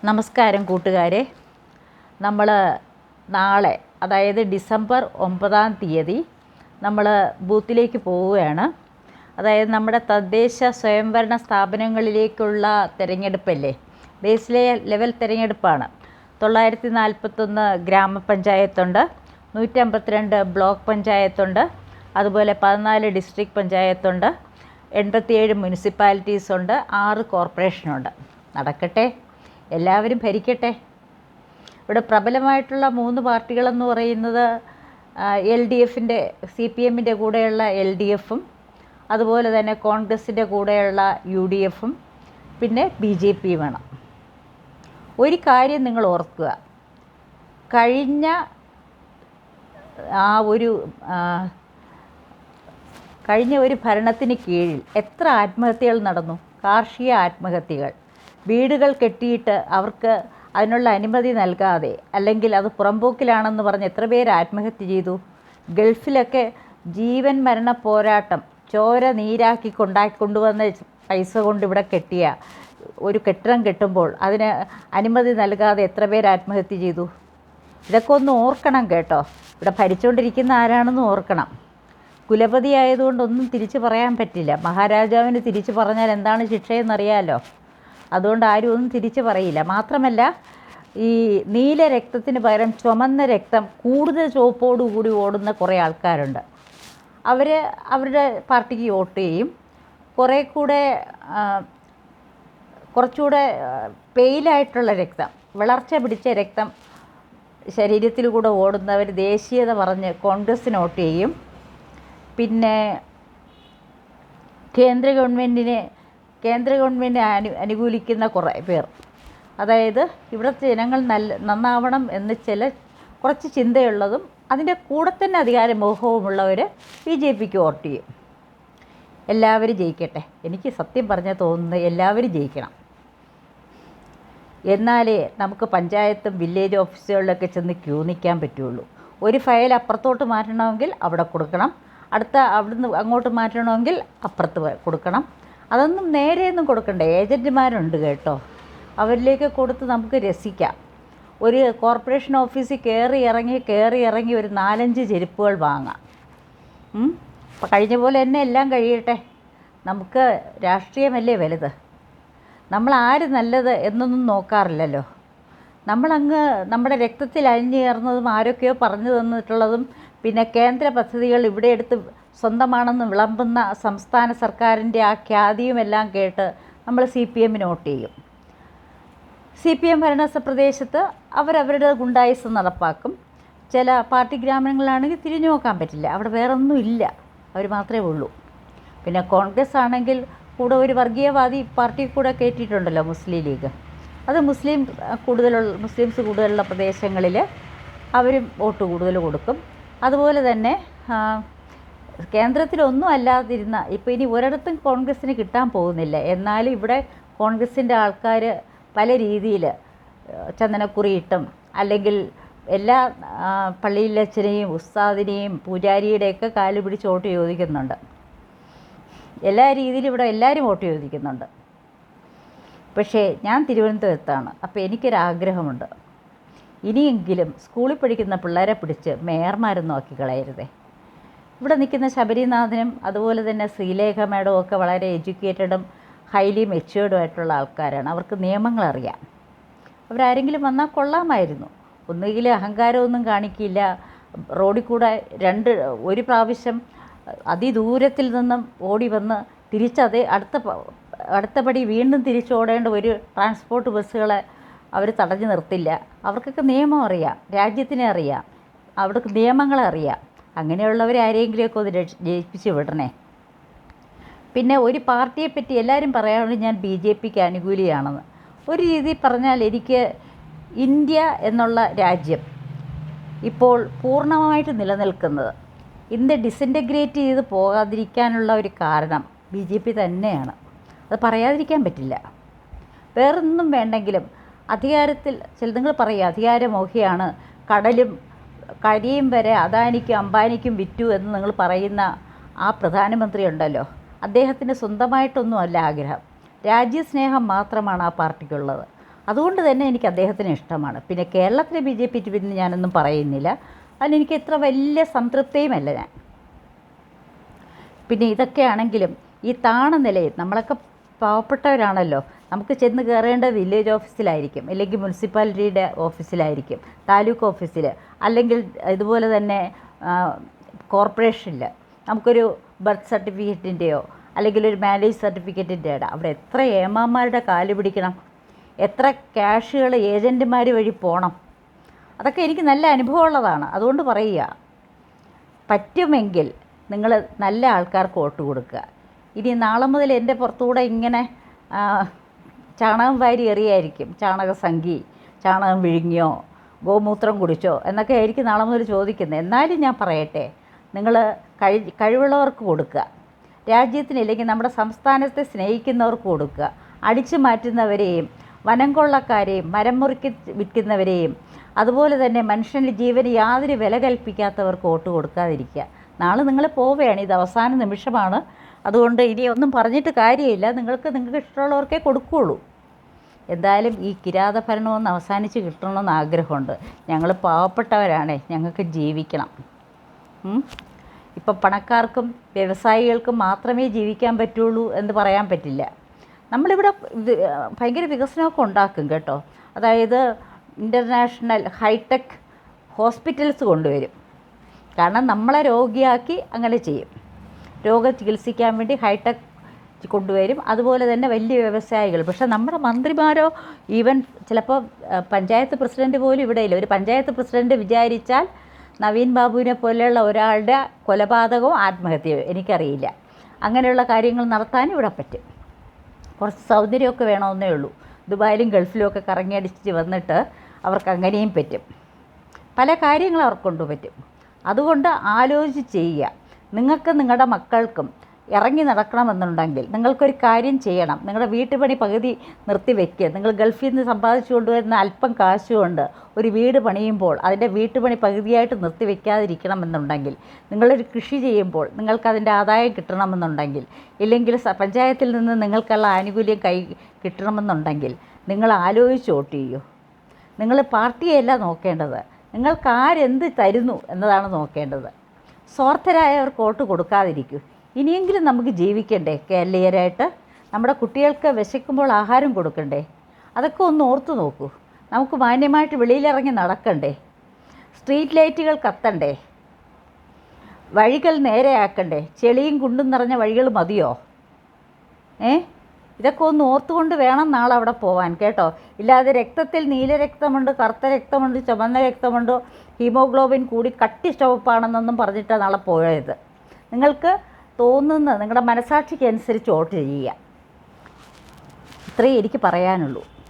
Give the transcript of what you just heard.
നമസ്കാരം കൂട്ടുകാരെ. നമ്മൾ നാളെ, അതായത് ഡിസംബർ 9 നമ്മൾ ബൂത്തിലേക്ക് പോവുകയാണ്. അതായത് നമ്മുടെ തദ്ദേശ സ്വയംഭരണ സ്ഥാപനങ്ങളിലേക്കുള്ള തിരഞ്ഞെടുപ്പല്ലേ, ബേസ് ലെവൽ തിരഞ്ഞെടുപ്പാണ്. 941 ഗ്രാമപഞ്ചായത്തുണ്ട്, 152 ബ്ലോക്ക് പഞ്ചായത്തുണ്ട്, അതുപോലെ 14 ഡിസ്ട്രിക്ട് പഞ്ചായത്തുണ്ട്, 87 മുനിസിപ്പാലിറ്റീസുണ്ട്, 6 കോർപ്പറേഷനുണ്ട്. നടക്കട്ടെ, എല്ലാവരും ഭരിക്കട്ടെ. ഇവിടെ പ്രബലമായിട്ടുള്ള 3 പാർട്ടികളെന്ന് പറയുന്നത് LDFൻ്റെ CPMൻ്റെ കൂടെയുള്ള LDFും, അതുപോലെ തന്നെ കോൺഗ്രസിൻ്റെ കൂടെയുള്ള UDFും, പിന്നെ BJPയും വേണം. ഒരു കാര്യം നിങ്ങൾ ഓർക്കുക, കഴിഞ്ഞ ഒരു ഭരണത്തിന് കീഴിൽ എത്ര ആത്മഹത്യകൾ നടന്നു? കാർഷിക ആത്മഹത്യകൾ. വീടുകൾ കെട്ടിയിട്ട് അവർക്ക് അതിനുള്ള അനുമതി നൽകാതെ, അല്ലെങ്കിൽ അത് പുറമ്പോക്കിലാണെന്ന് പറഞ്ഞ് എത്ര പേര് ആത്മഹത്യ ചെയ്തു? ഗൾഫിലൊക്കെ ജീവൻ മരണ പോരാട്ടം, ചോര നീരാക്കി കൊണ്ടുവന്ന പൈസ കൊണ്ട് ഇവിടെ കെട്ടിയ ഒരു കെട്ടിടം കെട്ടുമ്പോൾ അതിന് അനുമതി നൽകാതെ എത്ര പേര് ആത്മഹത്യ ചെയ്തു? ഇതൊക്കെ ഒന്ന് ഓർക്കണം കേട്ടോ. ഇവിടെ ഭരിച്ചുകൊണ്ടിരിക്കുന്ന ആരാണെന്ന് ഓർക്കണം. കുലപതി ആയതുകൊണ്ടൊന്നും തിരിച്ചു പറയാൻ പറ്റില്ല. മഹാരാജാവിന് തിരിച്ചു പറഞ്ഞാൽ എന്താണ് ശിക്ഷയെന്നറിയാമല്ലോ. അതുകൊണ്ട് ആരും ഒന്നും തിരിച്ചു പറയില്ല. മാത്രമല്ല, ഈ നീല രക്തത്തിന് പകരം ചുമന്ന രക്തം കൂടുതൽ ചുവപ്പോടുകൂടി ഓടുന്ന കുറേ ആൾക്കാരുണ്ട്. അവരുടെ പാർട്ടിക്ക് വോട്ട് ചെയ്യും. കുറച്ചുകൂടെ പെയിലായിട്ടുള്ള രക്തം, വളർച്ച പിടിച്ച രക്തം ശരീരത്തിൽ കൂടെ ഓടുന്നവർ ദേശീയത പറഞ്ഞ് കോൺഗ്രസ്സിന് വോട്ട് ചെയ്യും. പിന്നെ കേന്ദ്ര ഗവൺമെൻറ്റിനെ അനുകൂലിക്കുന്ന കുറേ പേർ, അതായത് ഇവിടുത്തെ ജനങ്ങൾ നന്നാവണം എന്ന് കുറച്ച് ചിന്തയുള്ളതും അതിൻ്റെ കൂടെ തന്നെ അധികാരമോഹവുമുള്ളവർ BJPക്ക് വോട്ട് ചെയ്യും. എല്ലാവരും ജയിക്കട്ടെ. എനിക്ക് സത്യം പറഞ്ഞാൽ തോന്നുന്നത് എല്ലാവരും ജയിക്കണം. എന്നാലേ നമുക്ക് പഞ്ചായത്തും വില്ലേജ് ഓഫീസുകളിലൊക്കെ ചെന്ന് ക്യൂ നിൽക്കാൻ പറ്റുള്ളൂ. ഒരു ഫയൽ അപ്പുറത്തോട്ട് മാറ്റണമെങ്കിൽ അവിടെ കൊടുക്കണം, അവിടുന്ന് അങ്ങോട്ട് മാറ്റണമെങ്കിൽ അപ്പുറത്ത് കൊടുക്കണം. അതൊന്നും നേരെയൊന്നും കൊടുക്കണ്ട. ഏജൻറ്റുമാരുണ്ട് കേട്ടോ, അവരിലേക്ക് കൊടുത്ത് നമുക്ക് രസിക്കാം. ഒരു കോർപ്പറേഷൻ ഓഫീസിൽ കയറി ഇറങ്ങി ഒരു 4-5 ചെരുപ്പുകൾ വാങ്ങാം. അപ്പം കഴിഞ്ഞ പോലെ തന്നെ എല്ലാം കഴിയട്ടെ. നമുക്ക് രാഷ്ട്രീയമല്ലേ വലുത്. നമ്മൾ ആര് നല്ലത് എന്നൊന്നും നോക്കാറില്ലല്ലോ. നമ്മുടെ രക്തത്തിൽ അലിഞ്ഞു ചേർന്നതും ആരൊക്കെയോ പറഞ്ഞു തന്നിട്ടുള്ളതും, പിന്നെ കേന്ദ്ര പദ്ധതികൾ ഇവിടെ എടുത്ത് സ്വന്തമാണെന്ന് വിളമ്പുന്ന സംസ്ഥാന സർക്കാരിൻ്റെ ആ ഖ്യാതിയുമെല്ലാം കേട്ട് നമ്മൾ CPMന് വോട്ട് ചെയ്യും. CPM ഭരണ പ്രദേശത്ത് അവരവരുടെ ഗുണ്ടായിസം നടപ്പാക്കും. ചില പാർട്ടി ഗ്രാമങ്ങളിലാണെങ്കിൽ തിരിഞ്ഞു നോക്കാൻ പറ്റില്ല, അവിടെ വേറൊന്നും ഇല്ല, അവർ മാത്രമേ ഉള്ളൂ. പിന്നെ കോൺഗ്രസ് ആണെങ്കിൽ കൂടെ ഒരു വർഗീയവാദി പാർട്ടി കൂടെ കയറ്റിയിട്ടുണ്ടല്ലോ, മുസ്ലിം ലീഗ്. അത് മുസ്ലിംസ് കൂടുതലുള്ള പ്രദേശങ്ങളിൽ അവരും വോട്ട് കൂടുതൽ കൊടുക്കും. അതുപോലെ തന്നെ കേന്ദ്രത്തിലൊന്നും അല്ലാതിരുന്ന, ഇപ്പോൾ ഇനി ഒരിടത്തും കോൺഗ്രസ്സിന് കിട്ടാൻ പോകുന്നില്ല, എന്നാലും ഇവിടെ കോൺഗ്രസിൻ്റെ ആൾക്കാർ പല രീതിയിൽ ചന്ദനക്കുറിയിട്ടും അല്ലെങ്കിൽ എല്ലാ പള്ളിയിലച്ഛനെയും ഉസ്താദിനെയും പൂജാരിയുടെയൊക്കെ കാല് പിടിച്ച് വോട്ട് ചോദിക്കുന്നുണ്ട്. എല്ലാ രീതിയിലും ഇവിടെ എല്ലാവരും വോട്ട് ചോദിക്കുന്നുണ്ട്. പക്ഷേ ഞാൻ തിരുവനന്തപുരത്താണ്. അപ്പോൾ എനിക്കൊരാഗ്രഹമുണ്ട്, ഇനിയെങ്കിലും സ്കൂളിൽ പഠിക്കുന്ന പിള്ളേരെ പിടിച്ച് മേയർമാരൊന്നും ആക്കി കളയരുതേ. ഇവിടെ നിൽക്കുന്ന ശബരിനാഥനും അതുപോലെ തന്നെ ശ്രീലേഖ മേഡവും ഒക്കെ വളരെ എഡ്യൂക്കേറ്റഡും ഹൈലി മെച്യൂർഡും ആയിട്ടുള്ള ആൾക്കാരാണ്. അവർക്ക് നിയമങ്ങളറിയാം. അവരാരെങ്കിലും വന്നാൽ കൊള്ളാമായിരുന്നു. ഒന്നുകിൽ അഹങ്കാരമൊന്നും കാണിക്കില്ല, റോഡിൽ കൂടെ ഒരു പ്രാവശ്യം അതിദൂരത്തിൽ നിന്നും ഓടി വന്ന് തിരിച്ചതേ അടുത്ത പടി വീണ്ടും തിരിച്ചോടേണ്ട ഒരു ട്രാൻസ്പോർട്ട് ബസ്സുകളെ അവർ തടഞ്ഞു നിർത്തില്ല. അവർക്കൊക്കെ നിയമം അറിയാം, രാജ്യത്തിനെ അറിയാം, അവിടേക്ക് നിയമങ്ങളെ അറിയാം. അങ്ങനെയുള്ളവരെ ആരെങ്കിലുമൊക്കെ ഒന്ന് ജയിപ്പിച്ച് വിടണേ. പിന്നെ ഒരു പാർട്ടിയെപ്പറ്റി എല്ലാവരും പറയാറുണ്ട് ഞാൻ BJPക്ക് അനുകൂലിയാണെന്ന്. ഒരു രീതിയിൽ പറഞ്ഞാൽ എനിക്ക് ഇന്ത്യ എന്നുള്ള രാജ്യം ഇപ്പോൾ പൂർണ്ണമായിട്ട് നിലനിൽക്കുന്നത്, ഇന്ത്യ ഡിസിൻറ്റഗ്രേറ്റ് ചെയ്ത് പോകാതിരിക്കാനുള്ള ഒരു കാരണം BJP തന്നെയാണ്. അത് പറയാതിരിക്കാൻ പറ്റില്ല. വേറൊന്നും വേണ്ടെങ്കിലും അധികാരത്തിൽ നിങ്ങൾ പറയുക അധികാരമോഹിയാണ്, കരിയും വരെ അദാനിക്കും അംബാനിക്കും വിറ്റു എന്ന് നിങ്ങൾ പറയുന്ന ആ പ്രധാനമന്ത്രി ഉണ്ടല്ലോ, അദ്ദേഹത്തിന് സ്വന്തമായിട്ടൊന്നുമല്ല ആഗ്രഹം, രാജ്യസ്നേഹം മാത്രമാണ് ആ പാർട്ടിക്കുള്ളത്. അതുകൊണ്ട് തന്നെ എനിക്ക് അദ്ദേഹത്തിന് ഇഷ്ടമാണ്. പിന്നെ കേരളത്തിലെ BJP പിന്നെ ഞാനൊന്നും പറയുന്നില്ല, അതിനെനിക്ക് ഇത്ര വലിയ സംതൃപ്തിയുമല്ല ഞാൻ. പിന്നെ ഇതൊക്കെയാണെങ്കിലും ഈ താണ നിലയിൽ നമ്മളൊക്കെ പാവപ്പെട്ടവരാണല്ലോ, നമുക്ക് ചെന്ന് കയറേണ്ട വില്ലേജ് ഓഫീസിലായിരിക്കും, അല്ലെങ്കിൽ മുനിസിപ്പാലിറ്റിയുടെ ഓഫീസിലായിരിക്കും, താലൂക്ക് ഓഫീസിൽ, അല്ലെങ്കിൽ ഇതുപോലെ തന്നെ കോർപ്പറേഷനിൽ നമുക്കൊരു ബർത്ത് സർട്ടിഫിക്കറ്റിൻ്റെയോ അല്ലെങ്കിൽ ഒരു മാരേജ് സർട്ടിഫിക്കറ്റിൻ്റെയോ അവിടെ എത്ര ഏമാന്മാരുടെ കാല് പിടിക്കണം, എത്ര ക്യാഷുകൾ ഏജൻറ്റുമാർ വഴി പോകണം. അതൊക്കെ എനിക്ക് നല്ല അനുഭവമുള്ളതാണ്. അതുകൊണ്ട് പറയുക, പറ്റുമെങ്കിൽ നിങ്ങൾ നല്ല ആൾക്കാർക്ക് വോട്ട് കൊടുക്കുക. ഇനി നാളെ മുതൽ എൻ്റെ പുറത്തുകൂടെ ഇങ്ങനെ ചാണകം വാരി എറിയായിരിക്കും, ചാണകസംഖി, ചാണകം വിഴുങ്ങിയോ, ഗോമൂത്രം കുടിച്ചോ എന്നൊക്കെ ആയിരിക്കും നാളെ മുതൽ ചോദിക്കുന്നത്. എന്നാലും ഞാൻ പറയട്ടെ, നിങ്ങൾ കഴിവുള്ളവർക്ക് കൊടുക്കുക, രാജ്യത്തിന് ഇല്ലെങ്കിൽ നമ്മുടെ സംസ്ഥാനത്തെ സ്നേഹിക്കുന്നവർക്ക് കൊടുക്കുക. അടിച്ചു മാറ്റുന്നവരെയും വനം കൊള്ളക്കാരെയും മരം മുറുക്കി വിൽക്കുന്നവരെയും അതുപോലെ തന്നെ മനുഷ്യൻ്റെ ജീവന് യാതൊരു വില കൽപ്പിക്കാത്തവർക്ക് വോട്ട് കൊടുക്കാതിരിക്കുക. നാളെ നിങ്ങൾ പോവുകയാണ്, ഇത് അവസാന നിമിഷമാണ്. അതുകൊണ്ട് ഇനി ഒന്നും പറഞ്ഞിട്ട് കാര്യമില്ല, നിങ്ങൾക്ക് ഇഷ്ടമുള്ളവർക്കേ കൊടുക്കുകയുള്ളൂ. എന്തായാലും ഈ കിരാത ഭരണമൊന്ന് അവസാനിച്ച് കിട്ടണമെന്ന് ആഗ്രഹമുണ്ട്. ഞങ്ങൾ പാവപ്പെട്ടവരാണേ, ഞങ്ങൾക്ക് ജീവിക്കണം. ഇപ്പം പണക്കാർക്കും വ്യവസായികൾക്കും മാത്രമേ ജീവിക്കാൻ പറ്റുള്ളൂ എന്ന് പറയാൻ പറ്റില്ല. നമ്മളിവിടെ ഭയങ്കര വികസനമൊക്കെ ഉണ്ടാക്കും കേട്ടോ. അതായത് ഇൻ്റർനാഷണൽ ഹൈടെക് ഹോസ്പിറ്റൽസ് കൊണ്ടുവരും. കാരണം നമ്മളെ രോഗിയാക്കി അങ്ങനെ ചെയ്യും. രോഗം ചികിത്സിക്കാൻ വേണ്ടി ഹൈടെക് കൊണ്ടുവരും. അതുപോലെ തന്നെ വലിയ വ്യവസായികൾ. പക്ഷേ നമ്മുടെ മന്ത്രിമാരോ ഈവൻ ചിലപ്പോൾ പഞ്ചായത്ത് പ്രസിഡൻറ്റ് പോലും ഇവിടെ ഇല്ല. ഒരു പഞ്ചായത്ത് പ്രസിഡൻറ്റ് വിചാരിച്ചാൽ നവീൻ ബാബുവിനെ പോലെയുള്ള ഒരാളുടെ കൊലപാതകവും ആത്മഹത്യയോ എനിക്കറിയില്ല. അങ്ങനെയുള്ള കാര്യങ്ങൾ നടത്താനും ഇവിടെ പറ്റും. കുറച്ച് സൗന്ദര്യമൊക്കെ വേണമെന്നേ ഉള്ളൂ. ദുബായിലും ഗൾഫിലും ഒക്കെ കറങ്ങിയടിച്ച് വന്നിട്ട് അവർക്ക് അങ്ങനെയും പറ്റും. പല കാര്യങ്ങൾ അവർക്കൊണ്ട് പറ്റും. അതുകൊണ്ട് ആലോചിച്ച് ചെയ്യുക. നിങ്ങൾക്ക് നിങ്ങളുടെ മക്കൾക്കും ഇറങ്ങി നടക്കണമെന്നുണ്ടെങ്കിൽ നിങ്ങൾക്കൊരു കാര്യം ചെയ്യണം. നിങ്ങളുടെ വീട്ടുപണി പകുതി നിർത്തി വയ്ക്കുക. നിങ്ങൾ ഗൾഫിൽ നിന്ന് സമ്പാദിച്ചു കൊണ്ടുവരുന്ന അല്പം കാശുകൊണ്ട് ഒരു വീട് പണിയുമ്പോൾ അതിൻ്റെ വീട്ടുപണി പകുതിയായിട്ട് നിർത്തി വയ്ക്കാതിരിക്കണമെന്നുണ്ടെങ്കിൽ, നിങ്ങളൊരു കൃഷി ചെയ്യുമ്പോൾ നിങ്ങൾക്കതിൻ്റെ ആദായം കിട്ടണമെന്നുണ്ടെങ്കിൽ, ഇല്ലെങ്കിൽ പഞ്ചായത്തിൽ നിന്ന് നിങ്ങൾക്കുള്ള ആനുകൂല്യം കിട്ടണമെന്നുണ്ടെങ്കിൽ നിങ്ങൾ ആലോചിച്ച് വോട്ട് ചെയ്യൂ. നിങ്ങൾ പാർട്ടിയല്ല നോക്കേണ്ടത്, നിങ്ങൾക്ക് ആരെന്ത് തരുന്നു എന്നതാണ് നോക്കേണ്ടത്. സ്വാർത്ഥരായവർക്ക് വോട്ട് കൊടുക്കാതിരിക്കൂ. ഇനിയെങ്കിലും നമുക്ക് ജീവിക്കണ്ടേ കേരളീയരായിട്ട്? നമ്മുടെ കുട്ടികൾക്ക് വിശക്കുമ്പോൾ ആഹാരം കൊടുക്കണ്ടേ? അതൊക്കെ ഒന്ന് ഓർത്ത് നോക്കൂ. നമുക്ക് മാന്യമായിട്ട് വെളിയിലിറങ്ങി നടക്കണ്ടേ? സ്ട്രീറ്റ് ലൈറ്റുകൾ കത്തണ്ടേ? വഴികൾ നേരെയാക്കണ്ടേ? ചെളിയും കുണ്ടും നിറഞ്ഞ വഴികൾ മതിയോ? ഇതൊക്കെ ഒന്ന് ഓർത്തുകൊണ്ട് വേണം നാളെ അവിടെ പോകാൻ കേട്ടോ. ഇല്ലാതെ രക്തത്തിൽ നീലരക്തമുണ്ട്, കറുത്ത രക്തമുണ്ട്, ചുവന്ന രക്തമുണ്ട്, ഹീമോഗ്ലോബിൻ കൂടി കട്ടി ചുവപ്പാണെന്നൊന്നും പറഞ്ഞിട്ടാണ് നാളെ പോയത്. നിങ്ങൾക്ക് തോന്നുന്ന നിങ്ങളുടെ മനസാക്ഷിക്ക് അനുസരിച്ച് വോട്ട് ചെയ്യുക. ഇത്രയേ എനിക്ക് പറയാനുള്ളൂ.